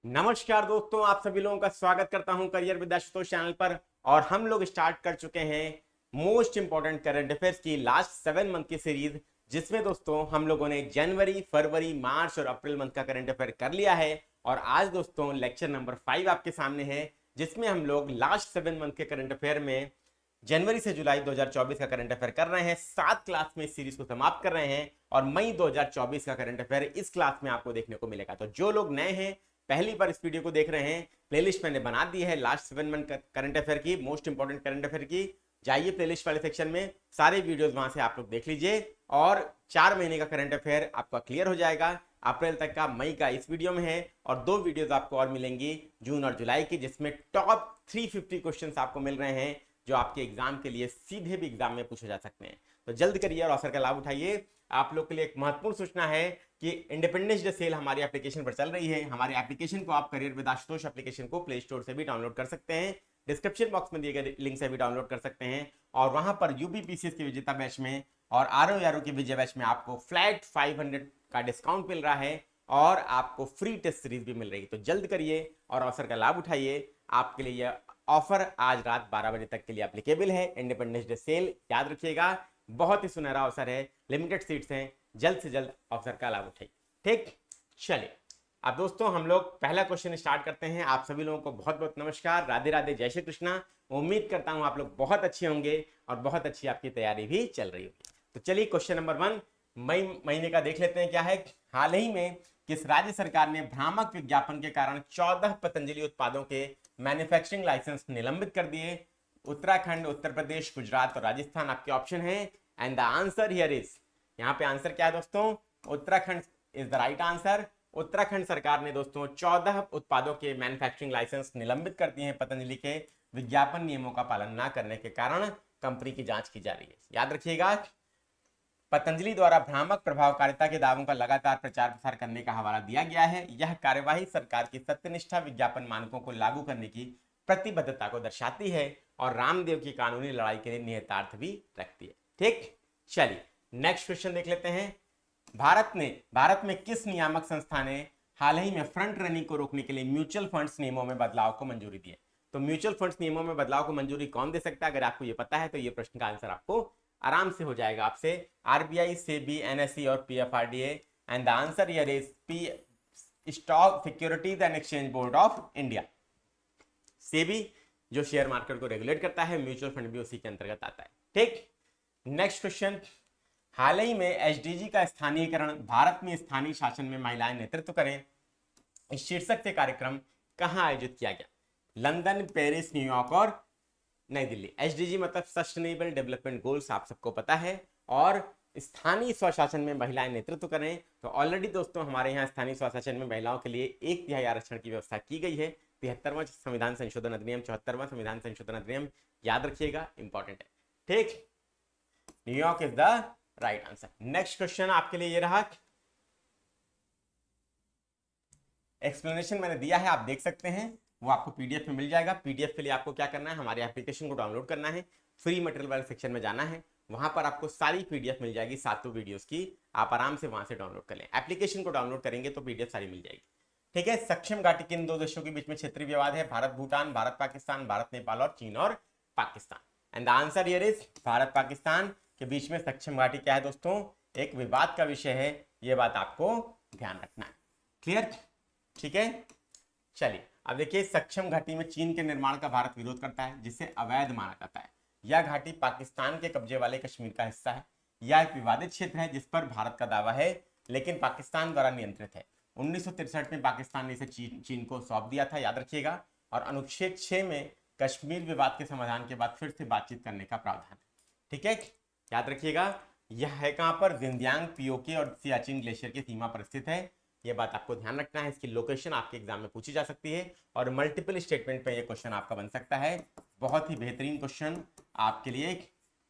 नमस्कार दोस्तों, आप सभी लोगों का स्वागत करता हूं करियर विद आशुतोष चैनल पर। और हम लोग स्टार्ट कर चुके हैं मोस्ट इंपॉर्टेंट करंट अफेयर्स की लास्ट 7 मंथ की सीरीज, जिसमें दोस्तों हम लोगों ने जनवरी, फरवरी, मार्च और अप्रैल मंथ का करंट अफेयर कर लिया है। और आज दोस्तों लेक्चर नंबर 5 आपके सामने है, जिसमें हम लोग लास्ट 7 मंथ के करंट अफेयर में जनवरी से जुलाई 2024 का करंट अफेयर कर रहे हैं। 7 क्लास में इस सीरीज को समाप्त कर रहे हैं और मई 2024 का करंट अफेयर इस क्लास में आपको देखने को मिलेगा। तो जो लोग नए हैं, पहली बार इस वीडियो को देख रहे हैं, प्लेलिस्ट मैंने बना दी है लास्ट 7 मंथ करंट अफेयर की, मोस्ट इंपॉर्टेंट करंट अफेयर की। जाइए प्लेलिस्ट वाले सेक्शन में, सारे वीडियोस वहां से आप लोग देख लीजिए और 4 महीने का करंट अफेयर आपका क्लियर हो जाएगा। अप्रैल तक का, मई का इस वीडियो में है और 2 वीडियोस आपको और मिलेंगी जून और जुलाई की, जिसमें टॉप 350 क्वेश्चंस आपको मिल रहे हैं जो आपके एग्जाम के लिए सीधे भी एग्जाम में पूछे जा सकते हैं। तो जल्द करिए और अवसर का लाभ उठाइए। आप लोग के लिए एक महत्वपूर्ण सूचना है कि इंडिपेंडेंस डे सेल हमारी एप्लीकेशन पर चल रही है। हमारे एप्लीकेशन को आप करियर विद आशुतोष एप्लीकेशन को प्ले स्टोर से भी डाउनलोड कर सकते हैं, डिस्क्रिप्शन बॉक्स में दिए गए लिंक से भी डाउनलोड कर सकते हैं। और वहां पर यूपीपीसीएस के विजेता बैच में और आरओ के विजय बैच में आपको फ्लैट 500 का डिस्काउंट मिल रहा है और आपको फ्री टेस्ट सीरीज भी मिल रही है। तो जल्द करिए और अवसर का लाभ उठाइए। आपके लिए यह ऑफर आज रात 12 बजे तक के लिए एप्लीकेबल है। इंडिपेंडेंस डे सेल याद रखिएगा, बहुत ही सुनहरा अवसर है, लिमिटेड सीट्स हैं, जल्द से जल्द अवसर का लाभ उठाइए। ठीक, चलिए अब दोस्तों हम लोग पहला क्वेश्चन स्टार्ट करते हैं। आप सभी लोगों को बहुत बहुत नमस्कार, राधे राधे, जय श्री कृष्णा। उम्मीद करता हूं आप लोग बहुत अच्छे होंगे और बहुत अच्छी आपकी तैयारी भी चल रही होगी। तो चलिए क्वेश्चन नंबर 1 मई महीने का देख लेते हैं क्या है। हाल ही में किस राज्य सरकार ने भ्रामक विज्ञापन के कारण 14 पतंजलि उत्पादों के मैन्युफैक्चरिंग लाइसेंस निलंबित कर दिए? उत्तराखंड, उत्तर प्रदेश, गुजरात और राजस्थान आपके ऑप्शन है। And the answer here is, यहाँ पे आंसर क्या है दोस्तों? Uttarakhand is the right answer. Uttarakhand सरकार ने दोस्तों 14 उत्पादों के मैन्युफैक्चरिंग लाइसेंस निलंबित कर दिए हैं पतंजलि के विज्ञापन नियमों का पालन न करने के कारण। कंपनी की जांच की जा रही है। याद रखिएगा, पतंजलि द्वारा भ्रामक प्रभावकारिता के दावों का लगातार प्रचार प्रसार करने का हवाला दिया गया है। यह कार्यवाही सरकार की सत्यनिष्ठा विज्ञापन मानकों को लागू करने की प्रतिबद्धता को दर्शाती है और रामदेव की कानूनी लड़ाई के लिए निहितार्थ भी रखती है। ठीक, चलिए नेक्स्ट क्वेश्चन देख लेते हैं। भारत में किस नियामक संस्था ने हाल ही में फ्रंट रनिंग को रोकने के लिए म्यूचुअल फंड्स नियमों में बदलाव को मंजूरी दी है? तो म्यूचुअल फंड्स नियमों में बदलाव को मंजूरी कौन दे सकता है? अगर आपको ये पता है तो ये प्रश्न का आंसर आपको आराम से हो जाएगा आपसे। आरबीआई, सेबी, एनएसई और PFRDA. And the answer here is P stock securities and exchange board of India. SEBI जो शेयर मार्केट को रेगुलेट करता है, म्यूचुअल फंड भी उसी के अंतर्गत आता है। ठीक, नेक्स्ट क्वेश्चन। हाल ही में एसडीजी का स्थानीयकरण, भारत में स्थानीय शासन में महिलाएं नेतृत्व करें, इस शीर्षक से कार्यक्रम कहां आयोजित किया गया? लंदन, पेरिस, न्यूयॉर्क और नई दिल्ली। एसडीजी मतलब सस्टेनेबल डेवलपमेंट गोल्स, आप सबको पता है। और स्थानीय स्वशासन में महिलाएं नेतृत्व करें, तो ऑलरेडी दोस्तों हमारे यहाँ स्थानीय स्वशासन में महिलाओं के लिए 1/3 आरक्षण की व्यवस्था की गई है। 73वां संविधान संशोधन अधिनियम, 74वां संविधान संशोधन अधिनियम, याद रखिएगा, इंपॉर्टेंट है। ठीक, New York is the right answer. Next question आपके लिए ये रहा, एक्सप्लेनेशन मैंने दिया है, आप देख सकते हैं, वो आपको पीडीएफ में मिल जाएगा। पीडीएफ के लिए आपको क्या करना है, हमारे एप्लीकेशन को डाउनलोड करना है, फ्री मटेरियल वाले सेक्शन में जाना है, वहां पर आपको सारी पीडीएफ मिल जाएगी 7 वीडियोस की। आप आराम से वहां से डाउनलोड कर लें। एप्लीकेशन को डाउनलोड करेंगे तो पीडीएफ सारी मिल जाएगी। ठीक है, सक्षम घाटी किन 2 देशों के बीच में क्षेत्रीय विवाद है? भारत भूटान, भारत पाकिस्तान, भारत नेपाल और चीन और Pakistan. And the answer here is Bharat Pakistan के बीच में सक्षम घाटी क्या है दोस्तों? एक विवाद का विषय है, ये बात आपको ध्यान रखना है। क्लियर? ठीक है, चलिए अब देखिए, सक्षम घाटी में चीन के निर्माण का भारत विरोध करता है, जिसे अवैध माना जाता है। यह घाटी पाकिस्तान के कब्जे वाले कश्मीर का हिस्सा है। यह एक विवादित क्षेत्र है जिस पर भारत का दावा है, लेकिन पाकिस्तान द्वारा नियंत्रित है। 1963 में पाकिस्तान ने इसे चीन को सौंप दिया था, याद रखिएगा। और अनुच्छेद 6 में कश्मीर विवाद के समाधान के बाद फिर से बातचीत करने का प्रावधान है। ठीक है, याद रखिएगा, यह है कहां पर? जिंजियांग, पीओके और सियाचिन ग्लेशियर की सीमा पर स्थित है। ये बात आपको ध्यान रखना है। इसकी लोकेशन आपके एग्जाम में पूछी जा सकती है और मल्टीपल स्टेटमेंट पे ये क्वेश्चन आपका बन सकता है। बहुत ही बेहतरीन क्वेश्चन आपके लिए,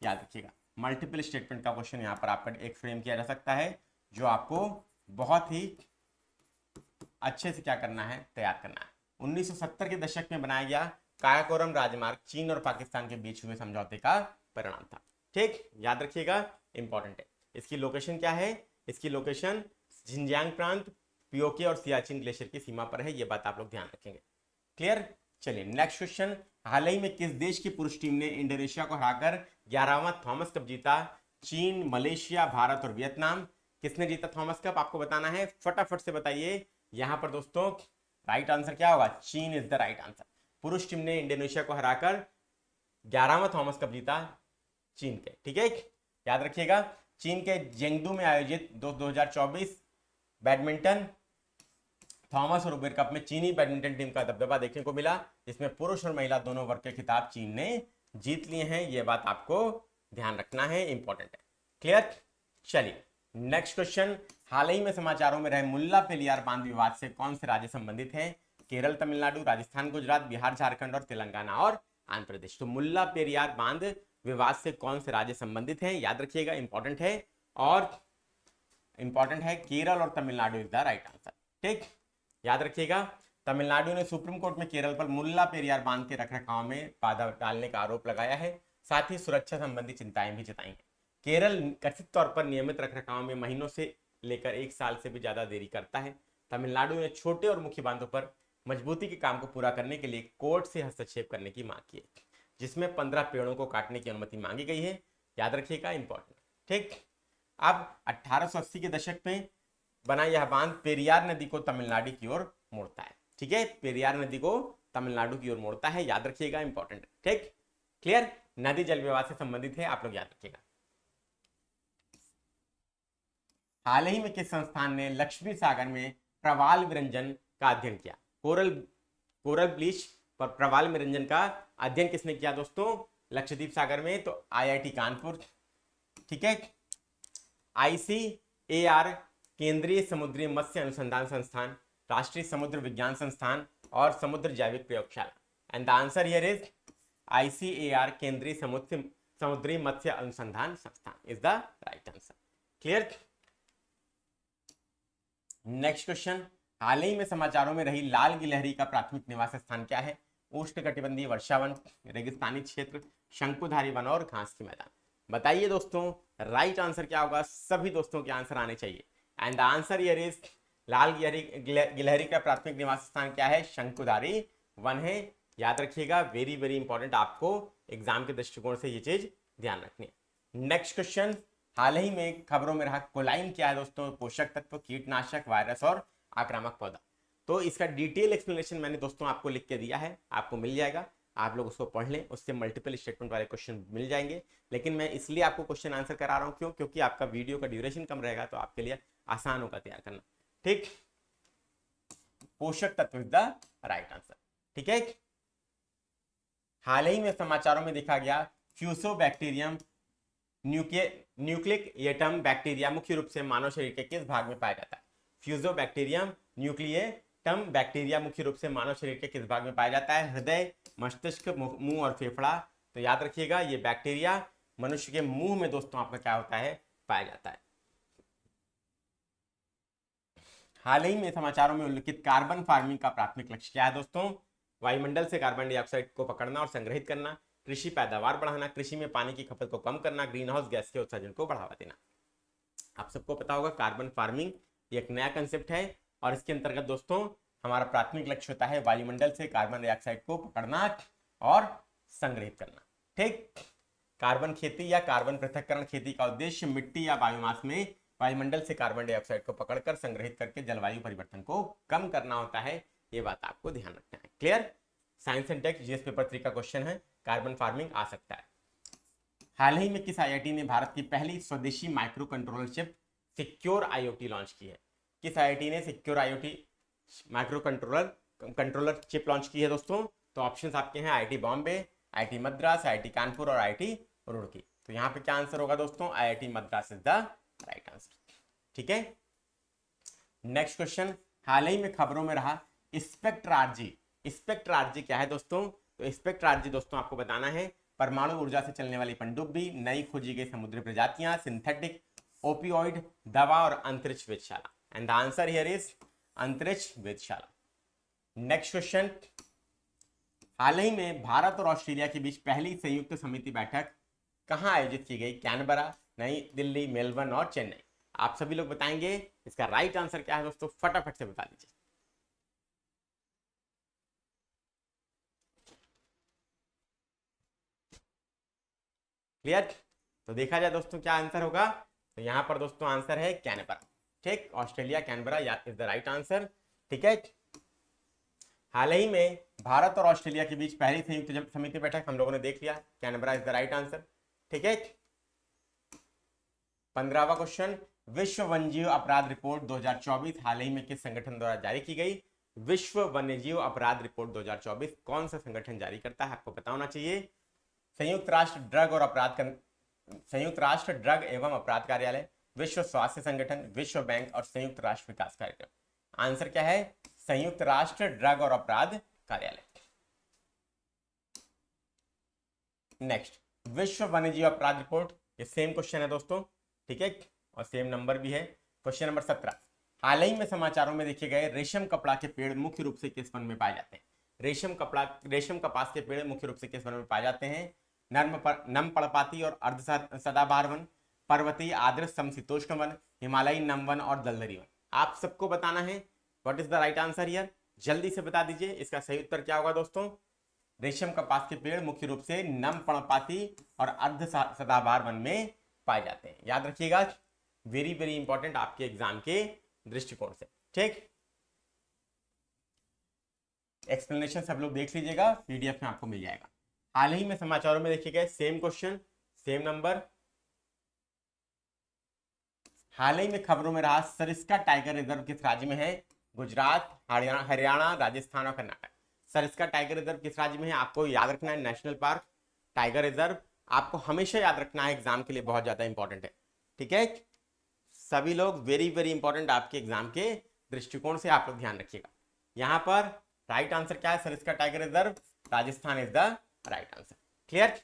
याद रखिएगा, मल्टीपल स्टेटमेंट का क्वेश्चन यहाँ पर आपका एक फ्रेम किया जा सकता है, जो आपको बहुत ही अच्छे से क्या करना है, तैयार करना है। 1970 के दशक में बनाया गया काराकोरम राजमार्ग चीन और पाकिस्तान के बीच हुए समझौते का परिणाम था। ठीक, याद रखिएगा, इंपॉर्टेंट है। इसकी लोकेशन क्या है? इसकी लोकेशन जिंजियांग प्रांत, पीओके और सियाचिन ग्लेशियर की सीमा पर है, ये बात आप लोग ध्यान रखेंगे। क्लियर। चलिए नेक्स्ट क्वेश्चन, हाल ही में किस देश की पुरुष टीम ने इंडोनेशिया को हराकर 11वां थॉमस कप जीता? चीन, मलेशिया, भारत और वियतनाम। किसने जीता थॉमस कप, आपको बताना है, फटाफट से बताइए। यहां पर दोस्तों राइट आंसर क्या होगा? चीन इज द राइट आंसर। पुरुष टीम ने इंडोनेशिया को हराकर 11वां थॉमस कप जीता चीन के, ठीक है, याद रखिएगा। चीन के जेंगडू में आयोजित 2024 बैडमिंटन थॉमस और उबेर कप में चीनी बैडमिंटन टीम का दबदबा देखने को मिला, जिसमें पुरुष और महिला दोनों वर्ग के खिताब चीन ने जीत लिए हैं। यह बात आपको ध्यान रखना है, इंपॉर्टेंट है। क्लियर। चलिए नेक्स्ट क्वेश्चन, हाल ही में समाचारों में रहे मुल्ला पेरियार बांध विवाद से कौन से राज्य संबंधित हैं? केरल, तमिलनाडु, राजस्थान, गुजरात, बिहार, झारखंड और तेलंगाना और आंध्र प्रदेश। तो मुल्ला पेरियार बांध विवाद से कौन से राज्य संबंधित हैं, याद रखिएगा, इंपॉर्टेंट है। और इंपॉर्टेंट है केरल और Tamil Nadu is the right answer, ठीक, याद रखिएगा। तमिलनाडु ने सुप्रीम कोर्ट में केरल पर मुल्ला पेरियार बांध के रखरखाव में बाधा डालने का आरोप लगाया है, साथ ही सुरक्षा संबंधी चिंताएं भी जताई हैं। केरल कथित तौर पर नियमित रखरखाव में महीनों से लेकर 1 साल से भी ज्यादा देरी करता है। तमिलनाडु ने छोटे और मुख्य बांधों पर मजबूती के काम को पूरा करने के लिए कोर्ट से हस्तक्षेप करने की मांग की है, जिसमें 15 पेड़ों को काटने की अनुमति मांगी गई है, याद रखिएगा, इंपॉर्टेंट, ठीक। अब 1880 के दशक में बना यह बांध पेरियार नदी को तमिलनाडु की ओर मोड़ता है, ठीक है, पेरियार नदी को तमिलनाडु की ओर मोड़ता है, याद रखिएगा, इंपॉर्टेंट, ठीक। क्लियर। नदी जल विवाद से संबंधित है, आप लोग याद रखिएगा। हाल ही में किस संस्थान ने लक्ष्मी सागर में प्रवाल विरंजन का अध्ययन किया? कोरल ब्लीच पर प्रवाल विरंजन का अध्ययन किसने किया दोस्तों? लक्षद्वीप सागर में, तो आईआईटी कानपुर, ठीक है, आईसीएआर केंद्रीय समुद्री मत्स्य अनुसंधान संस्थान, राष्ट्रीय समुद्र विज्ञान संस्थान और समुद्र जैविक प्रयोगशाला। And the answer here is ICAR केंद्रीय समुद्री मत्स्य अनुसंधान संस्थान is the right answer. Clear. Next question, हाल ही में समाचारों में रही लाल गिलहरी का प्राथमिक निवास स्थान क्या है? उष्णकटिबंधीय वर्षावन, रेगिस्तानी क्षेत्र, शंकुधारी वन और घास के मैदान। बताइए दोस्तों राइट आंसर क्या होगा? सभी दोस्तों के आंसर आने चाहिए। And the answer here is लाल गिलहरी का प्राथमिक निवास स्थान क्या है? शंकुधारी वन है, याद रखिएगा, वेरी वेरी इंपॉर्टेंट, आपको एग्जाम के दृष्टिकोण से ये चीज ध्यान रखनी है। नेक्स्ट क्वेश्चन, हाल ही में खबरों में रहा कोलाइन क्या है दोस्तों? पोषक तत्व, कीटनाशक, वायरस और आक्रामक पौधा। तो इसका डिटेल एक्सप्लेनेशन मैंने दोस्तों आपको लिख के दिया है, आपको मिल जाएगा, आप लोग उसको पढ़ लें, उससे मल्टीपल स्टेटमेंट वाले क्वेश्चन मिल जाएंगे। लेकिन मैं इसलिए आपको क्वेश्चन आंसर करा रहा हूं, क्यों? क्योंकि आपका वीडियो का ड्यूरेशन कम रहेगा, तो आपके लिए आसान होगा तैयार करना, ठीक। पोषक तत्व इज द राइट आंसर, ठीक है। हाल ही में समाचारों में देखा गया फ्यूसोबैक्टीरियम न्यूक्लिक एटम बैक्टीरिया मुख्य रूप से मानव शरीर के किस भाग में पाया जाता है? फ्यूसोबैक्टीरियम न्यूक्लिएटम बैक्टीरिया मुख्य रूप से मानव शरीर के किस भाग में पाया जाता है? हृदय, मस्तिष्क, मुंह और फेफड़ा। तो याद रखिएगा, ये बैक्टीरिया मनुष्य के मुंह में दोस्तों आपका क्या होता है? पाया जाता है। हाल ही में समाचारों में उल्लिखित कार्बन फार्मिंग का प्राथमिक लक्ष्य क्या है दोस्तों? वायुमंडल से कार्बन डाइऑक्साइड को पकड़ना और संग्रहित करना, कृषि पैदावार बढ़ाना, कृषि में पानी की खपत को कम करना, ग्रीन हाउस गैस के उत्सर्जन को बढ़ावा देना। आप सबको पता होगा कार्बन फार्मिंग ये एक नया कंसेप्ट है, और इसके अंतर्गत दोस्तों हमारा प्राथमिक लक्ष्य होता है वायुमंडल से कार्बन डाइऑक्साइड को पकड़ना और संग्रहित करना, ठीक। कार्बन खेती या कार्बन पृथक्करण खेती का उद्देश्य मिट्टी या बायोमास में वायुमंडल से कार्बन डाइऑक्साइड को पकड़कर संग्रहित करके जलवायु परिवर्तन को कम करना होता है, ये बात आपको ध्यान रखना है। Clear. Science and tech GS paper 3 का क्वेश्चन है, कार्बन फार्मिंग आ सकता है। हाल ही में किस आईआईटी ने भारत की पहली स्वदेशी micro controller chip secure IoT launch की है? किस आईआईटी ने secure IoT micro controller chip launch की है दोस्तों? तो ऑप्शंस आपके हैं IIT Bombay, IIT Madras, IIT Kanpur और आईआईटी रुड़की। तो यहाँ पे क्या आंसर होगा दोस्तों? IIT Madras is the right answer, ठीक है। नेक्स्ट क्वेश्चन, हाल ही में खबरों में रहा स्पेक्ट्रार्जी। स्पेक्ट्रार्जी क्या है दोस्तों? तो स्पेक्ट्रार्जी दोस्तों आपको बताना है परमाणु ऊर्जा से चलने वाली पनडुब्बी, नई खोजी गई समुद्री प्रजातियां, सिंथेटिक ओपियोइड दवा और अंतरिक्ष वेधशाला। And the answer here is अंतरिक्ष वेधशाला। नेक्स्ट क्वेश्चन, हाल ही में भारत और ऑस्ट्रेलिया के बीच पहली संयुक्त समिति बैठक कहां आयोजित की गई? कैनबरा, नई दिल्ली, मेलबर्न और चेन्नई। आप सभी लोग बताएंगे इसका राइट आंसर क्या है दोस्तों, फटाफट से बता दीजिए। क्लियर? तो देखा जाए दोस्तों क्या आंसर होगा, तो यहां पर दोस्तों आंसर है कैनबरा। ठीक, ऑस्ट्रेलिया कैनबरा या इज द राइट आंसर। ठीक है, हाल ही में भारत और ऑस्ट्रेलिया के बीच पहली संयुक्त समिति बैठक हम लोगों ने देख लिया, Canberra is the right answer. ठीक है, 15वां क्वेश्चन, विश्व वन्यजीव अपराध रिपोर्ट 2024 हाल ही में किस संगठन द्वारा जारी की गई? विश्व वन्यजीव अपराध रिपोर्ट 2024 कौन सा संगठन जारी करता है, आपको पता होना चाहिए। संयुक्त राष्ट्र ड्रग एवं अपराध कार्यालय, विश्व स्वास्थ्य संगठन, विश्व बैंक और संयुक्त राष्ट्र विकास कार्यक्रम। आंसर क्या है, संयुक्त राष्ट्र ड्रग और अपराध कार्यालय। नेक्स्ट, विश्व वन्यजीव अपराध रिपोर्ट, ये सेम क्वेश्चन है दोस्तों। ठीक है, और सेम नंबर भी है। क्वेश्चन नंबर 17, हाल ही में समाचारों में देखे गए रेशम कपड़ा के पेड़ मुख्य रूप से किस वन में पाए जाते हैं? रेशम कपास के पेड़ मुख्य रूप से किस वन में पाए जाते हैं? नम पर्णपाती और अर्ध सदाबहार वन, पर्वतीय आर्द्र समशीतोष्ण वन, हिमालयी नम वन और दलदली वन। आप सबको बताना है what is the right answer here, जल्दी से बता दीजिए। इसका सही उत्तर क्या होगा दोस्तों, रेशम कपास के पेड़ मुख्य रूप से नम पर्णपाती और अर्ध सदाबहार वन में पाए जाते हैं। याद रखिएगा, वेरी वेरी इंपॉर्टेंट आपके एग्जाम के दृष्टिकोण से। ठीक, एक्सप्लेनेशन सब लोग देख लीजिएगा, पीडीएफ में आपको मिल जाएगा। हाल ही में समाचारों में देखिए गए सेम क्वेश्चन सेम नंबर, हाल ही में खबरों में रहा सरिस्का टाइगर रिजर्व किस राज्य में है? गुजरात, हरियाणा, राजस्थान और कर्नाटक। सरिस्का टाइगर रिजर्व किस राज्य में है? आपको याद रखना है, नेशनल पार्क टाइगर रिजर्व आपको हमेशा याद रखना है, एग्जाम के लिए बहुत ज्यादा इंपॉर्टेंट है। ठीक है, सभी लोग वेरी वेरी इंपॉर्टेंट आपके एग्जाम के दृष्टिकोण से आप लोग ध्यान रखिएगा। यहां पर राइट आंसर क्या है, Sariska tiger reserve Rajasthan is the right answer. Clear?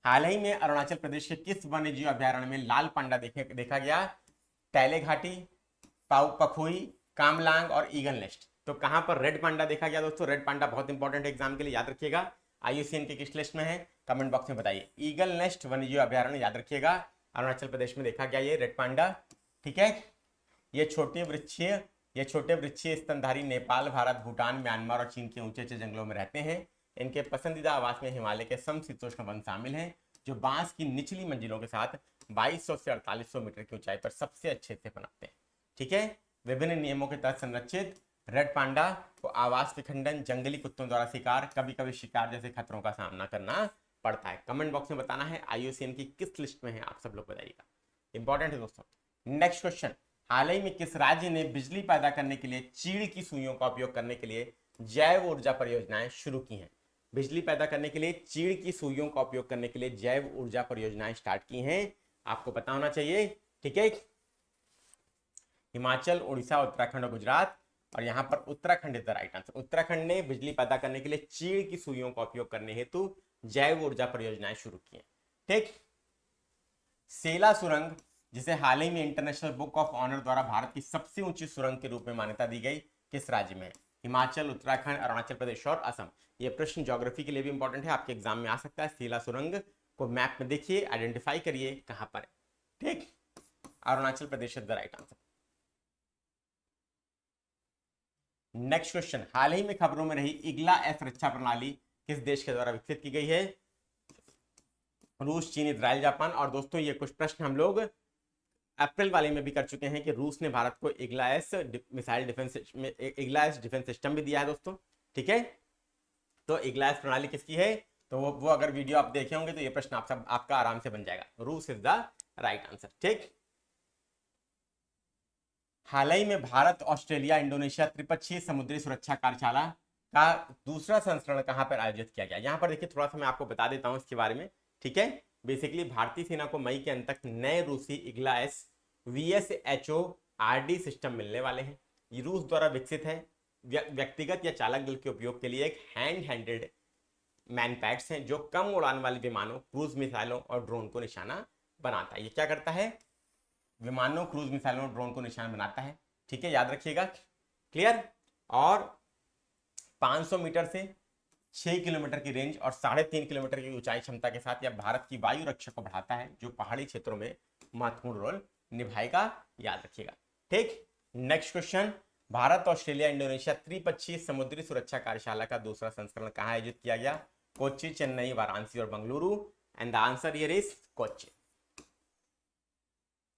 हाल ही में अरुणाचल प्रदेश के किस वन्य जीव अभ्यारण्य में लाल पांडा देखा गया? टैले घाटी, पखोई, कामलांग और ईगल नेस्ट। तो कहां पर रेड पांडा देखा गया दोस्तों? रेड पांडा बहुत इंपॉर्टेंट है एग्जाम के लिए, याद रखिएगा। IUCN के किस लिस्ट में है, कमेंट बॉक्स में बताइए। ईगल नेस्ट वन्यजीव अभ्यारण्य याद रखिएगा, अरुणाचल प्रदेश में देखा गया ये रेड पांडा। ठीक है, ये छोटे वृक्षीय स्तनधारी नेपाल, भारत, भूटान, म्यांमार और चीन के ऊंचे ऊंचे जंगलों में रहते हैं। इनके पसंदीदा आवास में हिमालय के समशीतोष्ण वन शामिल हैं, जो बांस की निचली मंजिलों के साथ 2200 से 4800 मीटर की ऊंचाई पर सबसे अच्छे से पनपते हैं। ठीक है, विभिन्न नियमों के तहत संरक्षित रेड पांडा को आवास विखंडन, जंगली कुत्तों द्वारा शिकार, कभी कभी शिकार जैसे खतरों का सामना करना पड़ता है। कमेंट बॉक्स में बताना है IUCN की किस लिस्ट में है, आप सब लोग बताइएगा, इंपॉर्टेंट है दोस्तों। नेक्स्ट क्वेश्चन, हाल ही में किस राज्य ने बिजली पैदा करने के लिए चीड़ की सुइयों का उपयोग करने के लिए जैव ऊर्जा परियोजनाएं शुरू की हैं? बिजली पैदा करने के लिए चीड़ की सुइयों का उपयोग करने के लिए जैव ऊर्जा परियोजनाएं स्टार्ट की हैं, आपको पता होना चाहिए। ठीक है, हिमाचल, उड़ीसा, उत्तराखंड और गुजरात, और यहां पर Uttarakhand is the right answer. Uttarakhand ने बिजली पैदा करने के लिए चीड़ की सुइयों का उपयोग करने हेतु जैव ऊर्जा परियोजनाएं शुरू की हैं। ठीक, सेला सुरंग, जिसे हाल ही में इंटरनेशनल बुक ऑफ ऑनर द्वारा भारत की सबसे ऊंची सुरंग के रूप में मान्यता दी गई, किस राज्य में है? हिमाचल, उत्तराखंड, अरुणाचल प्रदेश और असम। यह प्रश्न ज्योग्राफी के लिए भी इंपॉर्टेंट है, आपके एग्जाम में आ सकता है। सेला सुरंग को मैप में देखिए, आइडेंटिफाई करिए कहां पर है। ठीक, Arunachal Pradesh is the right answer. Next question, हाल ही में खबरों में रही इग्ला एस रक्षा प्रणाली किस देश के द्वारा विकसित की गई है? रूस, चीन, इजराइल, जापान। और दोस्तों ये कुछ प्रश्न हम लोग अप्रैल वाले में भी कर चुके हैं कि रूस ने भारत को इग्ला एस डिफेंस सिस्टम भी दिया है दोस्तों। ठीक है, तो इग्ला एस प्रणाली किसकी है? तो वो अगर वीडियो आप देखे होंगे तो ये प्रश्न आपका आराम से बन जाएगा। रूस इज द राइट आंसर। ठीक, हाल ही में भारत, ऑस्ट्रेलिया, इंडोनेशिया त्रिपक्षीय समुद्री सुरक्षा कार्यशाला का दूसरा संस्करण कहां पर आयोजित किया गया? यहां पर देखिए, थोड़ा सा मैं आपको बता देता हूं इसके बारे में। ठीक है, बेसिकली भारतीय सेना को मई के अंत तक नए रूसी Igla S VSHO RD system मिलने वाले हैं। ये रूस द्वारा विकसित है, व्यक्तिगत या चालक दल के उपयोग के लिए एक हैंडेड मैनपैड्स हैं, जो कम उड़ान वाले विमानों, क्रूज मिसाइलों और ड्रोन को निशाना बनाता है। ये क्या करता है? विमानों, क्रूज मिसाइलों और ड्रोन को निशाना बनाता है। ठीक है, याद रखिएगा। क्लियर? और 500 मीटर से 6 किलोमीटर की रेंज और 3.5 किलोमीटर की ऊंचाई क्षमता के साथ यह भारत की वायु रक्षा को बढ़ाता है, जो पहाड़ी क्षेत्रों में महत्वपूर्ण रोल निभाएगा, याद रखिएगा। ठीक, next question, Bharat, Australia, Indonesia त्रिपक्षीय समुद्री सुरक्षा कार्यशाला का दूसरा संस्करण कहाँ आयोजित किया गया? कोच्चि, चेन्नई, वाराणसी और Bengaluru. And the answer here is Kochi.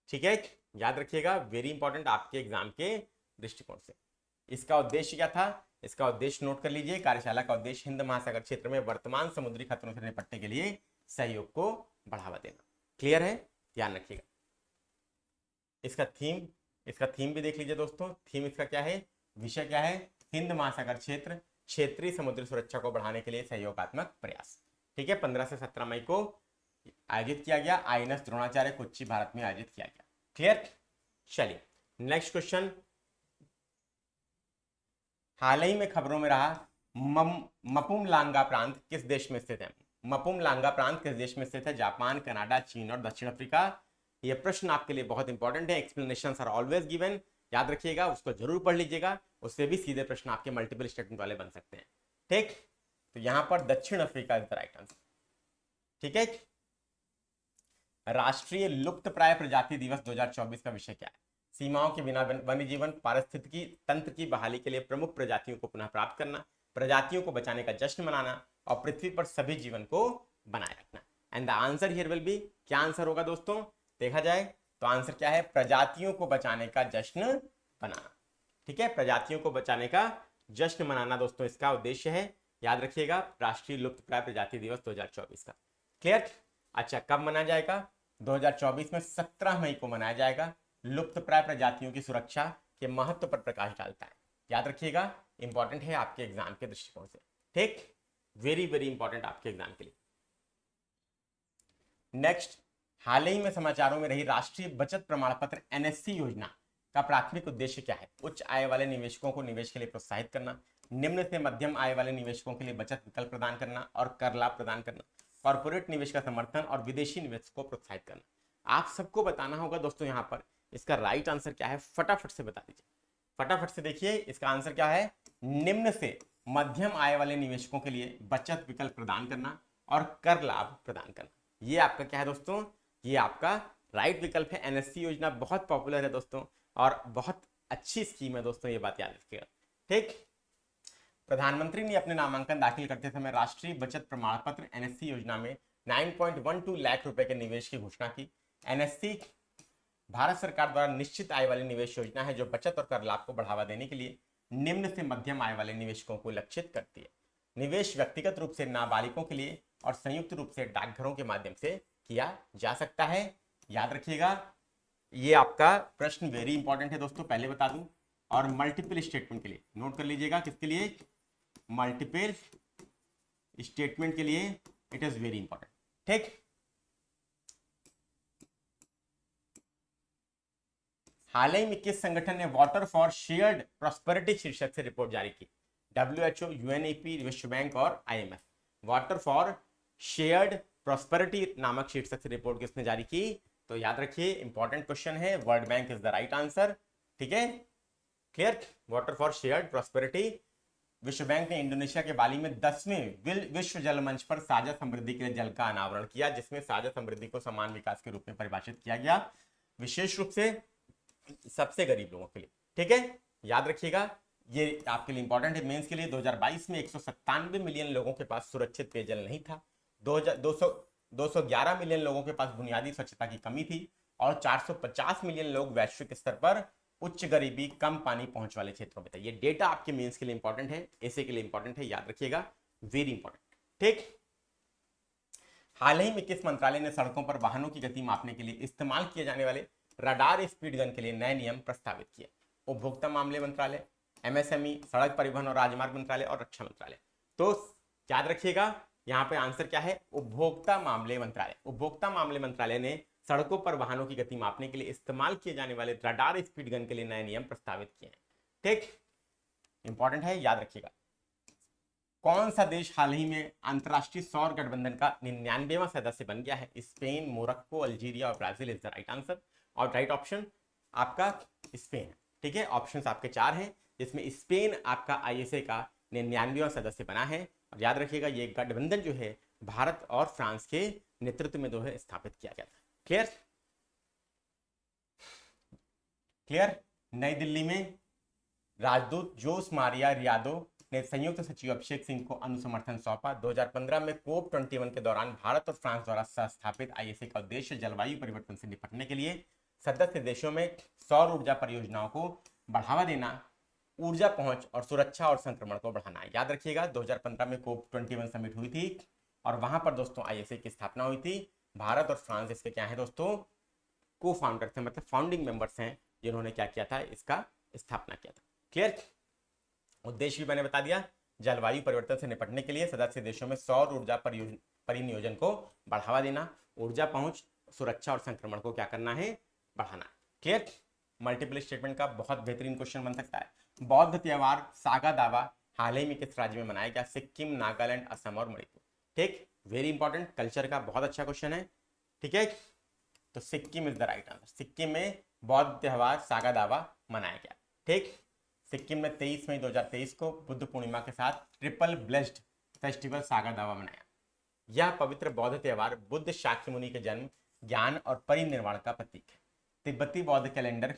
ठीक है, याद रखिएगा, वेरी इंपॉर्टेंट आपके एग्जाम के दृष्टिकोण से। इसका उद्देश्य क्या था? इसका उद्देश्य नोट कर लीजिए, कार्यशाला का उद्देश्य हिंद महासागर क्षेत्र में वर्तमान समुद्री खतरों से निपटने के लिए सहयोग को बढ़ावा देना। क्लियर है, ध्यान रखिएगा। इसका थीम भी देख लीजिए दोस्तों। थीम इसका क्या है, विषय क्या है? हिंद महासागर क्षेत्र, क्षेत्रीय समुद्री सुरक्षा को बढ़ाने के लिए सहयोगात्मक प्रयास। ठीक है, 15 से 17 मई को आयोजित किया गया। आईएनएस द्रोणाचार्य कोच्चि, भारत में आयोजित किया गया। क्लियर? चलिए नेक्स्ट क्वेश्चन, हाल ही में खबरों में रहा मपुमलांगा प्रांत किस देश में स्थित है? मपुमलांगा प्रांत किस देश में स्थित है? जापान, कनाडा, चीन और दक्षिण अफ्रीका। यह प्रश्न आपके लिए बहुत इंपॉर्टेंट है। एक्सप्लेनेशंस आर ऑलवेज गिवन, याद रखिएगा, उसको जरूर पढ़ लीजिएगा, उससे भी सीधे प्रश्न आपके मल्टीपल स्टेटमेंट वाले बन सकते हैं। ठीक, तो यहां पर दक्षिण Africa is the right answer. ठीक है, राष्ट्रीय लुप्त प्राय प्रजाति दिवस 2024 का विषय क्या है? सीमाओं के बिना वन्य जीवन, पारिस्थितिकी तंत्र की बहाली के लिए प्रमुख प्रजातियों को पुनः प्राप्त करना, प्रजातियों को बचाने का जश्न मनाना और पृथ्वी पर सभी जीवन को बनाए रखना। And the answer here will be, क्या आंसर होगा दोस्तों? देखा जाए तो आंसर क्या है? प्रजातियों को बचाने का जश्न मनाना। ठीक है, प्रजातियों को बचाने का जश्न मनाना दोस्तों इसका उद्देश्य है, याद रखिएगा, राष्ट्रीय लुप्त प्राय प्रजाति दिवस 2024 का। क्लियर? अच्छा, कब मनाया जाएगा? 2024 में 17 मई को मनाया जाएगा। लुप्त प्राय प्रजातियों की सुरक्षा के महत्व पर प्रकाश डालता है, याद रखिएगा, इंपॉर्टेंट है आपके एग्जाम के दृष्टिकोण से। ठीक, वेरी वेरी इंपॉर्टेंट आपके एग्जाम के लिए। नेक्स्ट, हाल ही में समाचारों में रही राष्ट्रीय बचत प्रमाण पत्र एनएससी योजना का प्राथमिक उद्देश्य क्या है? उच्च आय वाले निवेशकों को निवेश के लिए प्रोत्साहित करना, निम्न से मध्यम आय वाले निवेशकों के लिए बचत विकल्प प्रदान करना और कर लाभ प्रदान करना, कॉर्पोरेट निवेश का समर्थन और विदेशी निवेश को प्रोत्साहित करना। आप सबको बताना होगा दोस्तों यहाँ पर इसका राइट आंसर क्या है, फटाफट से बता दीजिए। फटाफट से देखिए, इसका आंसर क्या है? निम्न से मध्यम आय वाले निवेशकों के लिए बचत विकल्प प्रदान करना और कर लाभ प्रदान करना। ये आपका क्या है दोस्तों? ये आपका राइट विकल्प है। एनएससी योजना बहुत पॉपुलर है दोस्तों और बहुत अच्छी स्कीम है दोस्तों, ये बात याद रखिएगा। ठीक, प्रधानमंत्री ने अपने नामांकन दाखिल करते समय राष्ट्रीय बचत प्रमाण पत्र एनएससी योजना में 9.12 लाख रुपए के निवेश की घोषणा की। एनएससी भारत सरकार द्वारा निश्चित आय वाली निवेश योजना है जो बचत और कर लाभ को बढ़ावा देने के लिए निम्न से मध्यम आय वाले निवेशकों को लक्षित करती है। निवेश व्यक्तिगत रूप से नाबालिगों के लिए और संयुक्त रूप से डाकघरों के माध्यम से किया जा सकता है, याद रखिएगा। ये आपका प्रश्न वेरी इंपॉर्टेंट है दोस्तों, पहले बता दूं। और मल्टीपल स्टेटमेंट के लिए नोट कर लीजिएगा, किसके लिए? मल्टीपल स्टेटमेंट के लिए इट इज वेरी इंपॉर्टेंट। ठीक, हाल ही में किस संगठन ने वाटर फॉर शेयर्ड प्रॉस्पेरिटी शीर्षक से रिपोर्ट जारी की? WHO, UNEP, विश्व बैंक और IMF। Water for shared prosperity नामक शीर्षक से रिपोर्ट किसने जारी की? तो याद रखिए, इंपॉर्टेंट क्वेश्चन है, world bank is the right answer. ठीक है, clear? Water for shared prosperity. विश्व बैंक ने इंडोनेशिया के बाली में 10वें विश्व जल मंच पर साझा समृद्धि के लिए जल का अनावरण किया, जिसमें साझा समृद्धि को समान विकास के रूप में परिभाषित किया गया, विशेष रूप से सबसे गरीब लोगों के लिए। ठीक है, याद रखिएगा, ये आपके लिए इंपॉर्टेंट है मेंस के लिए। 2022 में 197 मिलियन लोगों के पास सुरक्षित पेयजल नहीं था, 211 मिलियन लोगों के पास बुनियादी स्वच्छता की कमी थी और 450 मिलियन लोग वैश्विक स्तर पर उच्च गरीबी, कम पानी पहुंच वाले क्षेत्रों में थे। ये डेटा आपके मेंस के लिए इंपॉर्टेंट है, एसए के लिए इंपॉर्टेंट है, याद रखिएगा, वेरी इंपॉर्टेंट। ठीक, हाल ही में किस मंत्रालय ने सड़कों पर वाहनों की गति मापने के लिए इस्तेमाल किए जाने वाले रडार स्पीड गन के लिए नए नियम प्रस्तावित किए? उपभोक्ता मामले मंत्रालय, एमएसएमई, सड़क परिवहन और राजमार्ग मंत्रालय और रक्षा मंत्रालय। तो याद रखिएगा, यहाँ पे आंसर क्या है? उपभोक्ता मामले मंत्रालय। उपभोक्ता मामले मंत्रालय ने सड़कों पर वाहनों की गति मापने के लिए इस्तेमाल किए जाने वाले रडार स्पीड गन के लिए नए नियम प्रस्तावित किए हैं। ठीक, इंपॉर्टेंट है, याद रखिएगा। कौन सा देश हाल ही में अंतरराष्ट्रीय सौर गठबंधन का 99वां सदस्य बन गया है? स्पेन, मोरक्को, अल्जीरिया और Brazil is the right answer. और राइट ऑप्शन आपका स्पेन है। ठीक है, ऑप्शंस आपके 4 हैं, जिसमें स्पेन आपका आईएसए का 99वां सदस्य बना है। और याद रखिएगा, ये गठबंधन जो है भारत और फ्रांस के नेतृत्व में जो है स्थापित किया गया था। क्लियर? क्लियर। नई दिल्ली में राजदूत जोस मारिया रियादो ने संयुक्त सचिव अभिषेक सिंह को अनुसमर्थन सौंपा। 2015 में कोप 21 के दौरान भारत और फ्रांस द्वारा स्थापित आईएसए का उद्देश्य जलवायु परिवर्तन से निपटने के लिए सदस्य देशों में सौर ऊर्जा परियोजनाओं को बढ़ावा देना, ऊर्जा पहुंच और सुरक्षा और संक्रमण को बढ़ाना है। याद रखिएगा 2015 में कोप 21 समिट हुई थी और वहां पर दोस्तों आईएसए की स्थापना हुई थी। भारत और फ्रांस इसके क्या है दोस्तों, को फाउंडर थे, मतलब फाउंडिंग मेंबर्स हैं जिन्होंने क्या किया था, इसका स्थापना किया था। क्लियर। उद्देश्य भी मैंने बता दिया, जलवायु परिवर्तन से निपटने के लिए सदस्य देशों में सौर ऊर्जा परिनियोजन को बढ़ावा देना, ऊर्जा पहुंच, सुरक्षा और संक्रमण को क्या करना है, बढ़ाना। क्लियर। मल्टीपल स्टेटमेंट का बहुत बेहतरीन क्वेश्चन बन सकता है। बौद्ध त्योहार सागा दावा हाल ही में किस राज्य में मनाया गया? सिक्किम, नागालैंड, असम और मणिपुर। ठीक, वेरी इंपॉर्टेंट, कल्चर का बहुत अच्छा क्वेश्चन है। ठीक है, तो Sikkim is the right answer. Sikkim में बौद्ध त्योहार सागा दावा मनाया गया। ठीक, सिक्किम में 23 मई 2023 को बुद्ध पूर्णिमा के साथ ट्रिपल ब्लेस्ड फेस्टिवल सागा दावा मनाया। यह पवित्र बौद्ध त्योहार बुद्ध शाक्य मुनि के जन्म, ज्ञान और परिनिर्वाण का प्रतीक है। तिब्बती बौद्ध कैलेंडर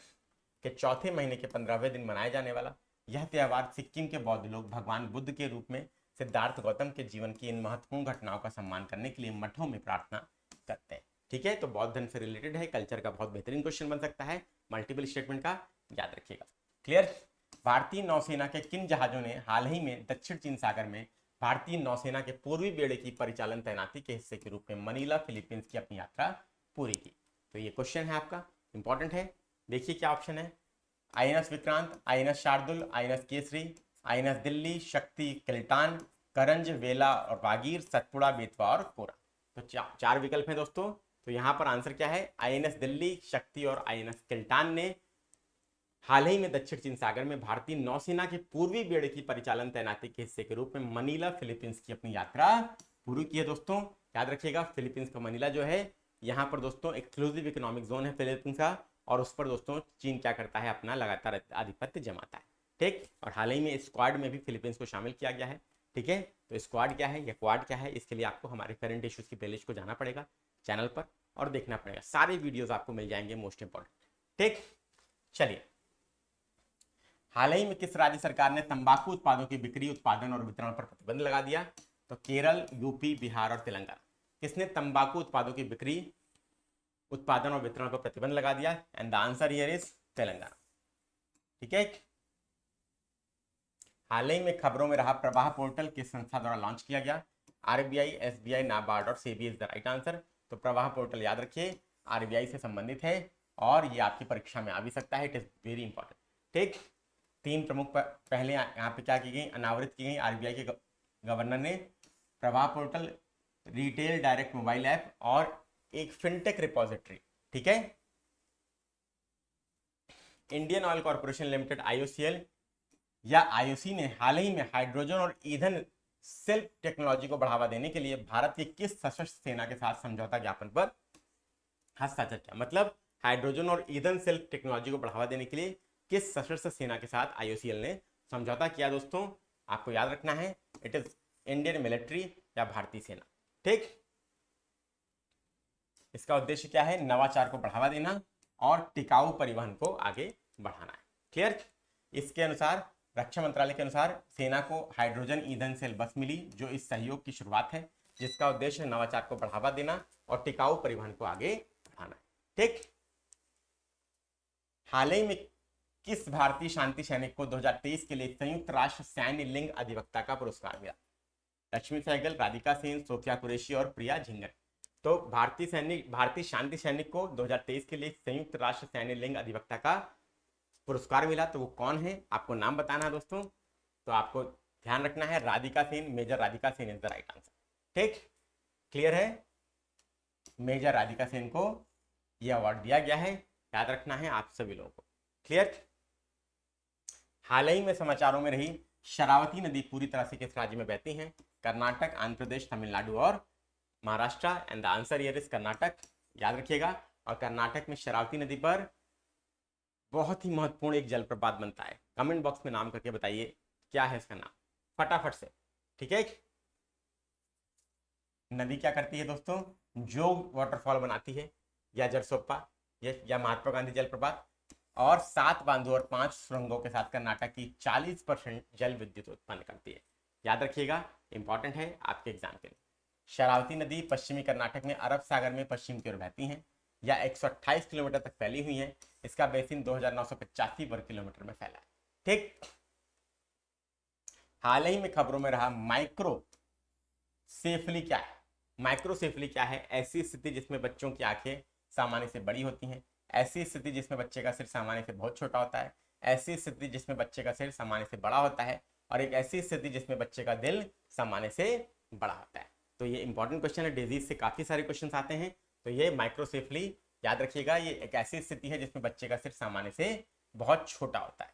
के चौथे महीने के 15वें दिन मनाया जाने वाला यह त्योहार सिक्किम के बौद्ध लोग भगवान बुद्ध के रूप में सिद्धार्थ गौतम के जीवन की इन महत्वपूर्ण घटनाओं का सम्मान करने के लिए मठों में प्रार्थना करते हैं। ठीक है, तो बौद्ध धर्म से रिलेटेड है, कल्चर का बहुत बेहतरीन क्वेश्चन बन सकता है, मल्टीपल स्टेटमेंट का याद रखिएगा। क्लियर। भारतीय नौसेना के किन जहाजों ने हाल ही में दक्षिण चीन सागर में भारतीय नौसेना के पूर्वी बेड़े की परिचालन तैनाती के हिस्से के रूप में मनीला फिलीपींस की अपनी यात्रा पूरी की? तो ये क्वेश्चन है आपका, इंपॉर्टेंट है। देखिए क्या ऑप्शन है, INS Vikrant, INS Shardul, INS Kesari, INS Delhi, शक्ति किल्टान, करंज, वेला और वागीर, सतपुड़ा, बेतवा और कोरा। तो चार विकल्प हैं दोस्तों। तो यहाँ पर आंसर क्या है, आईएनएस दिल्ली, शक्ति और आईएनएस किल्टान ने हाल ही में दक्षिण चीन सागर में भारतीय नौसेना के पूर्वी बेड़े की परिचालन तैनाती के हिस्से के रूप में मनीला फिलीपींस की अपनी यात्रा पूरी की है। दोस्तों याद रखिएगा, फिलीपींस का मनीला जो है, यहाँ पर दोस्तों एक्सक्लूसिव इकोनॉमिक जोन है फिलीपींस का, और उस पर दोस्तों चीन क्या करता है, अपना लगातार आधिपत्य जमाता है। ठीक, और हाल ही में स्क्वाड में भी फिलीपींस को शामिल किया गया है। ठीक है, तो स्क्वाड क्या है या क्वाड क्या है, इसके लिए आपको हमारे करंट इश्यूज की प्लेलिस्ट को जाना पड़ेगा चैनल पर और देखना पड़ेगा, सारे वीडियोस आपको मिल जाएंगे मोस्ट इंपॉर्टेंट। ठीक, चलिए, हाल ही में किस राज्य सरकार ने तंबाकू उत्पादों की बिक्री, उत्पादन और वितरण पर प्रतिबंध लगा दिया? तो केरल, यूपी, बिहार और तेलंगाना। किसने तंबाकू उत्पादों की बिक्री, उत्पादन और वितरण पर प्रतिबंध लगा दिया? And the answer here is Telangana. ठीक है, हाल ही में खबरों में रहा प्रवाह पोर्टल किस संस्था द्वारा लॉन्च किया गया? आरबीआई, एसबीआई, नाबार्ड और SEBI is the right answer. तो प्रवाह पोर्टल याद रखिए आरबीआई से संबंधित है और ये आपकी परीक्षा में आ भी सकता है, इट इज वेरी इंपॉर्टेंट। ठीक, तीन प्रमुख पहले यहाँ पे क्या की गई, अनावृत की गई आरबीआई के गवर्नर ने, प्रवाह portal, retail direct mobile app और एक फिनटेक रिपोजिटरी। ठीक है, Indian oil corporation limited IOCL या आईओसी ने हाल ही में हाइड्रोजन और ईंधन सेल्फ टेक्नोलॉजी को बढ़ावा देने के लिए भारत की किस सशस्त्र सेना के साथ समझौता ज्ञापन पर हस्ताक्षर किया? मतलब हाइड्रोजन और ईंधन सेल्फ टेक्नोलॉजी को बढ़ावा देने के लिए किस सशस्त्र सेना के साथ आईओसीएल ने समझौता किया? दोस्तों आपको याद रखना है, इट इज इंडियन मिलिट्री या भारतीय सेना। ठीक, इसका उद्देश्य क्या है, नवाचार को बढ़ावा देना और टिकाऊ परिवहन को आगे बढ़ाना है। क्लियर। इसके अनुसार, रक्षा मंत्रालय के अनुसार सेना को हाइड्रोजन ईंधन सेल बस मिली जो इस सहयोग की शुरुआत है, जिसका उद्देश्य नवाचार को बढ़ावा देना और टिकाऊ परिवहन को आगे बढ़ाना है। ठीक, हाल ही में किस भारतीय शांति सैनिक को 2023 के लिए संयुक्त राष्ट्र सैन्य लिंग अधिवक्ता का पुरस्कार मिला? लक्ष्मी सहगल, राधिका सेन, सोफिया कुरैशी और प्रिया झिंगर। तो भारतीय शांति सैनिक को 2023 के लिए संयुक्त राष्ट्र सैन्य लिंग अधिवक्ता का पुरस्कार मिला, तो वो कौन है, आपको नाम बताना है दोस्तों। तो आपको ध्यान रखना है, Radhika Sen, major Radhika Sen is the right answer. ठीक, क्लियर है, मेजर राधिका सेन को यह अवार्ड दिया गया है, याद रखना है आप सभी लोगों को। क्लियर। हाल ही में समाचारों में रही शरावती नदी पूरी तरह से किस राज्य में बहती है? कर्नाटक, आंध्र प्रदेश, तमिलनाडु और Maharashtra. And the answer here is Karnataka, याद रखिएगा। और कर्नाटक में शरावती नदी पर बहुत ही महत्वपूर्ण एक जलप्रपात बनता है, कमेंट बॉक्स में नाम करके बताइए क्या है इसका नाम, फटाफट से। ठीक है, नदी क्या करती है दोस्तों, जोग वाटरफॉल बनाती है, या जरसोप्पा या महात्मा गांधी जलप्रपात। और 7 बांधों और 5 सुरंगों के साथ कर्नाटक की 40% जल विद्युत उत्पन्न करती है। याद रखिएगा, इंपॉर्टेंट है आपके एग्जाम के लिए। शरावती नदी पश्चिमी कर्नाटक में अरब सागर में पश्चिम की ओर बहती है या 128 किलोमीटर तक फैली हुई है। इसका बेसिन 2985 वर्ग किलोमीटर में फैला है। ठीक, हाल ही में खबरों में रहा माइक्रोसेफली क्या है? माइक्रोसेफली क्या है? ऐसी स्थिति जिसमें बच्चों की आंखें सामान्य से बड़ी होती हैं, ऐसी स्थिति जिसमें बच्चे का सिर सामान्य से बहुत छोटा होता है, ऐसी स्थिति जिसमें बच्चे का सिर सामान्य से बड़ा होता है, और एक ऐसी स्थिति जिसमें बच्चे का दिल सामान्य से बड़ा होता है। तो ये इंपॉर्टेंट क्वेश्चन है, डिजीज से काफी सारे क्वेश्चन आते हैं। तो ये माइक्रोसेफली याद रखिएगा, ये एक ऐसी स्थिति है जिसमें बच्चे का सिर सामान्य से बहुत छोटा होता है।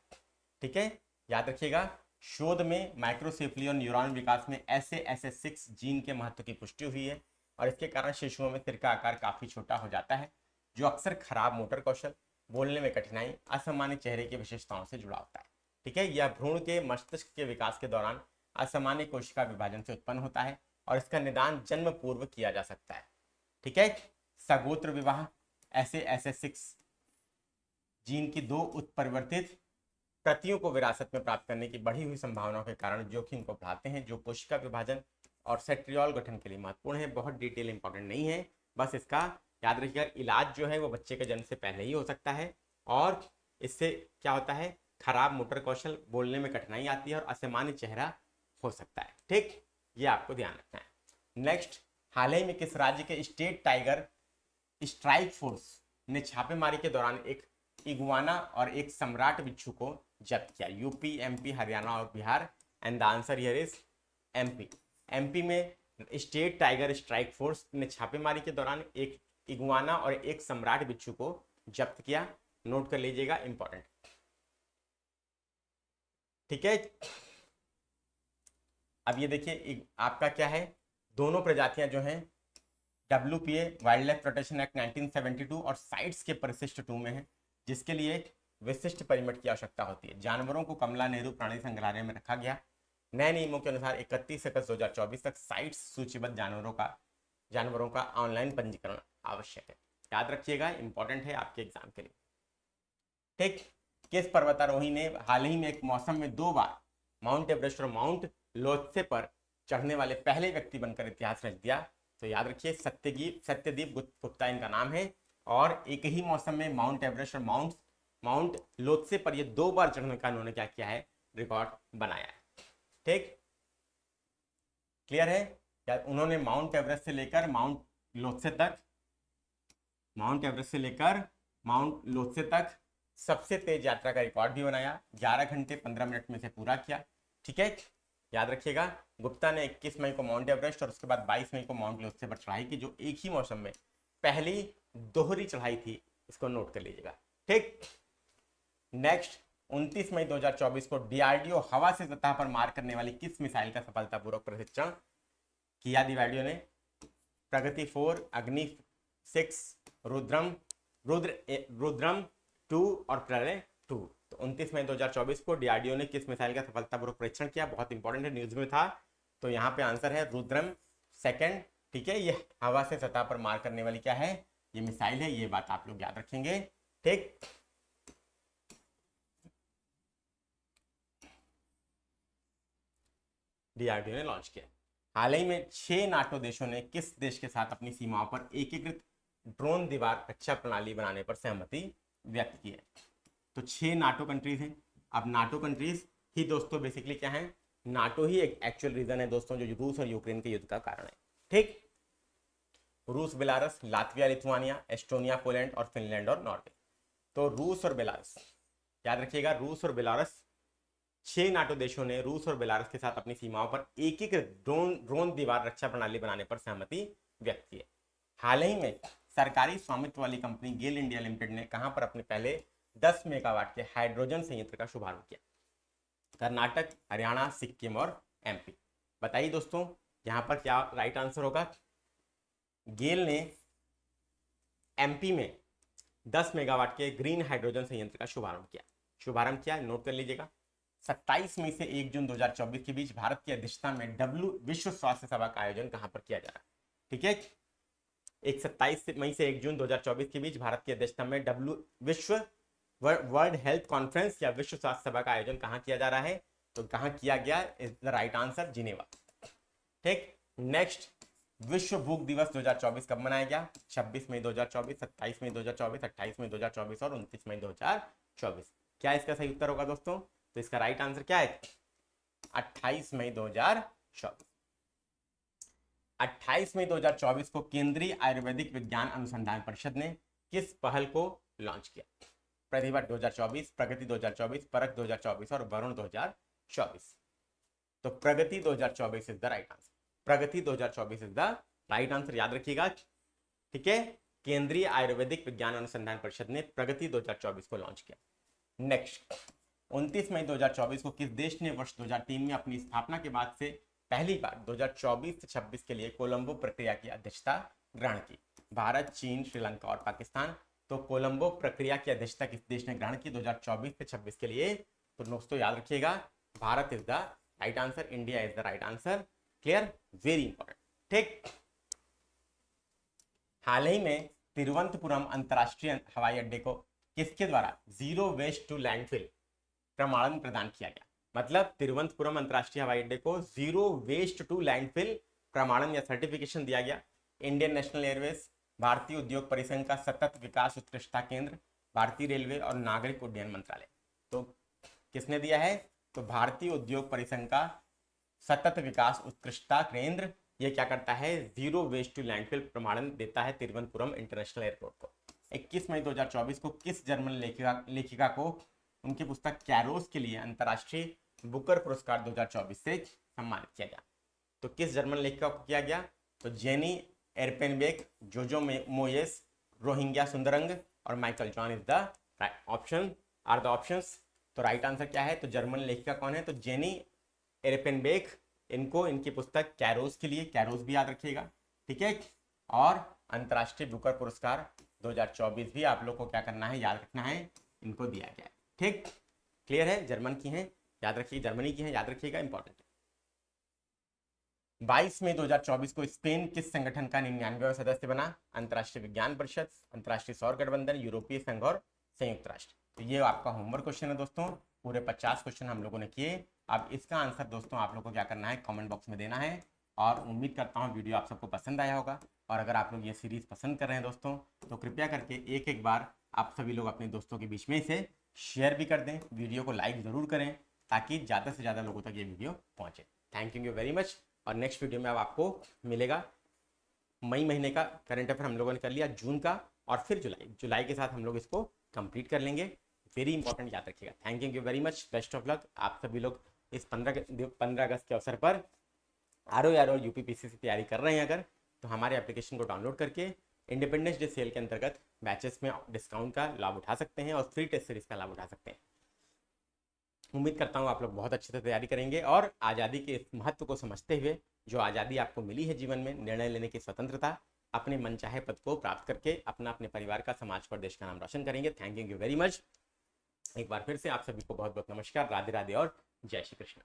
ठीक है, याद रखिएगा। शोध में माइक्रोसेफली और न्यूरॉन विकास में SAS6 जीन के महत्व की पुष्टि हुई है और इसके कारण शिशुओं में सिर का आकार काफी छोटा हो जाता है, जो अक्सर खराब मोटर कौशल, बोलने में कठिनाई, असामान्य चेहरे की विशेषताओं से जुड़ा होता है। ठीक है, यह भ्रूण के मस्तिष्क के विकास के दौरान असामान्य कोशिका विभाजन से उत्पन्न होता है और इसका निदान जन्म पूर्व किया जा सकता है। ठीक है, सगोत्र विवाह SAS6 जीन की 2 उत्परिवर्तित प्रतियों को विरासत में प्राप्त करने की बढ़ी हुई संभावनाओं के कारण जोखिम को बढ़ाते हैं, जो कोशिका विभाजन और सेट्रियोल गठन के लिए महत्वपूर्ण है। बहुत डिटेल इंपॉर्टेंट नहीं है, बस इसका याद रखिएगा। इलाज जो है वो बच्चे के जन्म से पहले ही हो सकता है और इससे क्या होता है, खराब मोटर कौशल, बोलने में कठिनाई आती है और असामान्य चेहरा हो सकता है। ठीक, ये आपको ध्यान रखना है। नेक्स्ट, हाल ही में किस राज्य के स्टेट टाइगर स्ट्राइक फोर्स ने छापेमारी के दौरान एक इगुआना और एक सम्राट बिच्छू को जब्त किया? यूपी, एमपी, हरियाणा और Bihar. And the answer here is MP. MP में स्टेट टाइगर स्ट्राइक फोर्स ने छापेमारी के दौरान एक इगुआना और एक सम्राट बिच्छू को जब्त किया। नोट कर लीजिएगा, इंपॉर्टेंट। ठीक है, अब ये देखिए आपका क्या है, दोनों प्रजातियां जो हैं WPA wild life protection act 1972 और साइट्स के परिशिष्ट 2 में है, जिसके लिए विशिष्ट परमिट की आवश्यकता होती है। जानवरों को कमला नेहरू प्राणी संग्रहालय में रखा गया। नए नियमों के अनुसार 31 अगस्त 2024 तक साइट्स सूचीबद्ध जानवरों का ऑनलाइन पंजीकरण आवश्यक है। याद रखिएगा, इंपॉर्टेंट है आपके एग्जाम के लिए। ठीक, किस पर्वतारोही ने हाल ही में एक मौसम में 2 बार माउंट एवरेस्ट और माउंट लोत्से पर चढ़ने वाले पहले व्यक्ति बनकर इतिहास रच दिया? तो याद रखिए, सत्यदीप गुप्ता इनका नाम है और एक ही मौसम में माउंट एवरेस्ट और माउंट लोत्से पर ये 2 बार चढ़ने का उन्होंने क्या किया है, रिकॉर्ड बनाया है। ठीक, क्लियर है? क्या उन्होंने माउंट एवरेस्ट से लेकर माउंट लोत्से तक सबसे तेज यात्रा का रिकॉर्ड भी बनाया, 11 घंटे 15 मिनट में से पूरा किया। ठीक है, याद रखिएगा, गुप्ता ने 21 मई को माउंट एवरेस्ट और उसके बाद 22 मई को माउंट लोत्से पर चढ़ाई की, जो एक ही मौसम में पहली दोहरी चढ़ाई थी। इसको नोट कर लीजिएगा। ठीक, नेक्स्ट, 29 मई 2024 को DRDO हवा से सतह पर मार करने वाली किस मिसाइल का सफलतापूर्वक परीक्षण किया? DRDO ने प्रगति 4, अग्नि 6, रुद्रम 2 और प्रलय 2। तो 29 मई 2024 को DRDO ने किस मिसाइल का सफलतापूर्वक परीक्षण किया? बहुत इंपॉर्टेंट है, न्यूज में था। तो यहाँ पे आंसर है रुद्रम 2। ठीक है, ये हवा से सतह पर मार करने वाली क्या है, ये मिसाइल है। ये बात आप लोग याद रखेंगे। ठीक, DRDO ने लॉन्च किया। हाल ही में 6 नाटो देशों ने किस देश के साथ अपनी सीमाओं पर एकीकृत ड्रोन दीवार रक्षा प्रणाली बनाने पर सहमति व्यक्त की है? तो 6 नाटो कंट्रीज हैं। अब नाटो कंट्रीज ही दोस्तों बेसिकली क्या है, नाटो ही एक एक्चुअल रीजन है दोस्तों जो रूस और यूक्रेन के युद्ध का कारण है। ठीक, रूस, Belarus, Latvia, Lithuania, Estonia, Poland और फिनलैंड और नॉर्वे। तो रूस और बेलारस, याद रखिएगा, रूस और बेलारस, 6 नाटो देशों ने रूस और बेलारस के साथ अपनी सीमाओं पर एकीकृत ड्रोन दीवार रक्षा प्रणाली बनाने पर सहमति व्यक्त की है। हाल ही में सरकारी स्वामित्व वाली कंपनी गेल इंडिया लिमिटेड ने कहां पर अपने पहले 10 मेगावाट के हाइड्रोजन संयंत्र का शुभारंभ किया? कर्नाटक, हरियाणा, सिक्किम और MP। बताइए दोस्तों, यहां पर क्या राइट आंसर होगा? गेल ने MP में 10 मेगावाट के ग्रीन हाइड्रोजन संयंत्र का शुभारंभ किया। नोट कर लीजिएगा। 27 मई से 1 जून 2024 के बीच भारत की अध्यक्षता में विश्व स्वास्थ्य सभा का आयोजन कहां पर किया जा रहा है? ठीक है, 27 मई से 1 जून 2024 के बीच भारत की अध्यक्षता में विश्व वर्ल्ड हेल्थ कॉन्फ्रेंस या विश्व स्वास्थ्य सभा का आयोजन कहाँ किया जा रहा है? तो कहाँ किया गया is the right answer, Geneva. ठीक, नेक्स्ट, विश्व भूख दिवस 2024 कब मनाया गया? 26 मई 2024, 27 मई 2024, 28 मई 2024 और 29 मई 2024। क्या इसका सही उत्तर होगा दोस्तों? तो इसका राइट आंसर क्या है? 28 मई 2024। 28 मई 2024 को केंद्रीय आयुर्वेदिक विज्ञान अनुसंधान परिषद ने किस पहल को लॉन्च किया? प्रतिभा 2024, प्रगति 2024, परख 2024 और वरुण 2024। तो प्रगति 2024 is the right answer. Pragati 2024 is the right answer, याद रखिएगा। ठीक है, केंद्रीय आयुर्वेदिक विज्ञान अनुसंधान परिषद ने प्रगति 2024 को लॉन्च किया। नेक्स्ट, 29 मई 2024 को किस देश ने वर्ष 2003 में अपनी स्थापना के बाद से पहली बार 2024 से 26 के लिए कोलंबो प्रक्रिया की अध्यक्षता ग्रहण की? भारत, चीन, श्रीलंका और पाकिस्तान। तो कोलंबो प्रक्रिया की अध्यक्षता किस देश ने ग्रहण की 2024 से 26 के लिए? तो दोस्तों याद रखिएगा, Bharat is the right answer, India is the right answer. Clear, very important. ठीक, हाल ही में तिरुवनंतपुरम अंतरराष्ट्रीय हवाई अड्डे को किसके द्वारा जीरो वेस्ट टू लैंडफिल प्रमाणन प्रदान किया गया? मतलब तिरुवनंतपुरम अंतरराष्ट्रीय हवाई अड्डे को जीरो वेस्ट टू लैंडफिल प्रमाणन या सर्टिफिकेशन दिया गया। इंडियन नेशनल एयरवेज, भारतीय उद्योग परिसंघ का सतत विकास उत्कृष्टता केंद्र, भारतीय रेलवे और नागरिक उड्डयन मंत्रालय। तो किसने दिया है? तो भारतीय उद्योग परिसंघ का सतत विकास उत्कृष्टता केंद्र, ये क्या करता है? जीरो वेस्ट टू लैंडफिल प्रमाणन देता है तिरुवनंतपुरम इंटरनेशनल एयरपोर्ट को। 21 मई 2024 को किस जर्मन लेखिका को उनकी पुस्तक कैरोस के लिए अंतर्राष्ट्रीय बुकर पुरस्कार 2024 से सम्मानित किया गया? तो किस जर्मन लेखिका को किया गया? तो जेनी एरपेनबेक, जोजो मोयेस, रोहिंग्या सुंदरंग और Michael John is the option are the options. तो राइट आंसर क्या है? तो जर्मन लेखिका कौन है? तो जेनी एरपेनबेक। इनको इनकी पुस्तक कैरोस के लिए, कैरोस भी याद रखिएगा, ठीक है। और अंतर्राष्ट्रीय बुकर पुरस्कार 2024 भी आप लोग को क्या करना है? याद रखना है, इनको दिया गया है। ठीक, क्लियर है? जर्मन की है, याद रखिए, जर्मनी की है, याद रखिएगा, इंपॉर्टेंट है। 22 मई 2024 को स्पेन किस संगठन का 99वां सदस्य बना? अंतर्राष्ट्रीय विज्ञान परिषद, अंतर्राष्ट्रीय सौर गठबंधन, यूरोपीय संघ और संयुक्त राष्ट्र। तो ये आपका होमवर्क क्वेश्चन है दोस्तों, पूरे 50 क्वेश्चन हम लोगों ने किए। अब इसका आंसर दोस्तों आप लोगों को क्या करना है? कमेंट बॉक्स में देना है। और उम्मीद करता हूँ वीडियो आप सबको पसंद आया होगा। और अगर आप लोग ये सीरीज पसंद कर रहे हैं दोस्तों, तो कृपया करके एक एक बार आप सभी लोग अपने दोस्तों के बीच में इसे शेयर भी कर दें, वीडियो को लाइक ज़रूर करें, ताकि ज़्यादा से ज़्यादा लोगों तक ये वीडियो पहुँचे। Thank you very much. और नेक्स्ट वीडियो में अब आपको मिलेगा मई महीने का करंट अफेयर हम लोगों ने कर लिया, जून का, और फिर जुलाई के साथ हम लोग इसको कंप्लीट कर लेंगे। वेरी इंपॉर्टेंट, याद रखिएगा। Thank you very much, best of luck. आप सभी लोग इस 15 अगस्त के अवसर पर आर यूपीपीसी से तैयारी कर रहे हैं अगर, तो हमारे एप्लीकेशन को डाउनलोड करके इंडिपेंडेंस डे सेल के अंतर्गत बैचेस में डिस्काउंट का लाभ उठा सकते हैं और फ्री टेस्ट सीरीज का लाभ उठा सकते हैं। उम्मीद करता हूँ आप लोग बहुत अच्छे से तैयारी करेंगे और आज़ादी के इस महत्व को समझते हुए, जो आज़ादी आपको मिली है जीवन में, निर्णय लेने की स्वतंत्रता, अपने मनचाहे पद को प्राप्त करके अपना, अपने परिवार का, समाज का और देश का नाम रोशन करेंगे। Thank you very much. एक बार फिर से आप सभी को बहुत बहुत नमस्कार, राधे राधे और जय श्री कृष्ण।